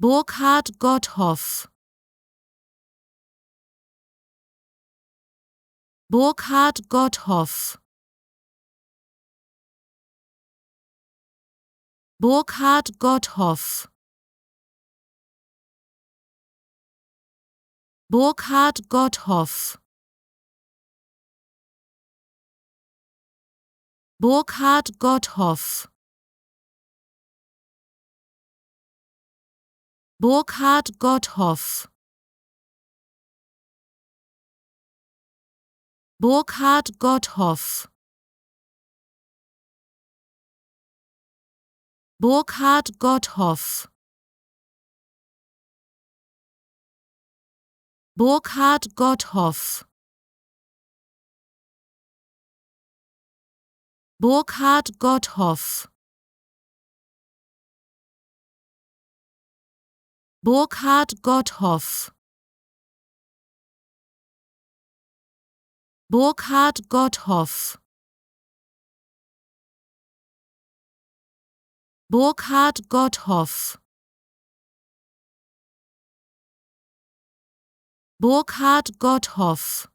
Burkhard Godhoff. Burkhard Godhoff. Burkhard Godhoff. Burkhard Godhoff. Burkhard Godhoff. Burkhard Godhoff. Burkhard Godhoff. Burkhard Godhoff. Burkhard Godhoff. Burkhard Godhoff. Burkhard Godhoff. Burkhard Godhoff. Burkhard Godhoff. Burkhard Godhoff.